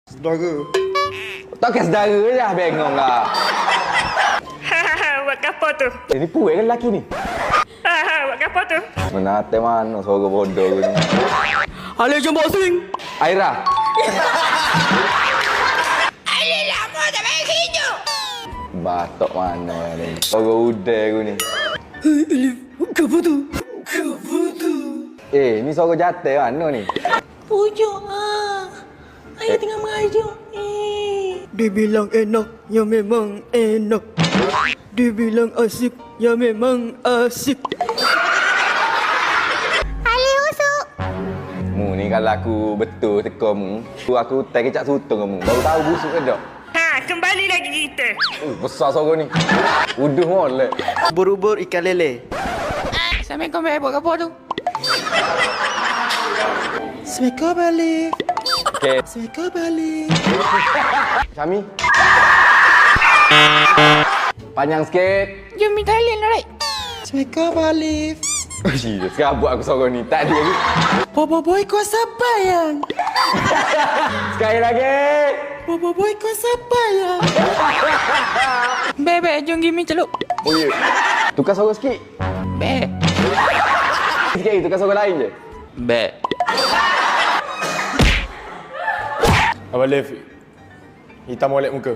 Saudara. Takkan saudara je lah, bengong lah. Buat apa tu? Ni puai kan lelaki ni? Buat apa tu? Menate mana suara bodoh ni. Alih jom boxing. Aira. Alih lama tak main hijau. Batok mana ni? Suara udai aku ni. Hei, Alif. Apa tu? Apa tu? Ni suara jatuh mana ni? Pujuk Ayah tengah merajuk. Dia bilang enak, ya memang enak. Dia bilang asyik, ya memang asyik. Alih usuk. Mu ni kalau aku betul teka mu, aku tak kecak sutong kamu. Baru tahu busuk ke tak? Kembali lagi kita. Besar suara ni. Uduh molek. Ubur-ubur ikan lele. Assalamualaikum, buat apa tu? Assalamualaikum balik. Okey. Assalamualaikum balik. Syami. Panjang sikit. Jom minta alien lah, right? Assalamualaikum balik. Sekarang buat aku suara ni. Tak ada lagi. Bobo boy kuasa bayang. Sekali lagi. Bobo boy kuasa bayang. Bebe, jom gimme celup. Oh ya. Tukar suara sikit. Be. Sikit lagi, tukar suara lain je. Be. Abang Lev, hitam molek muka.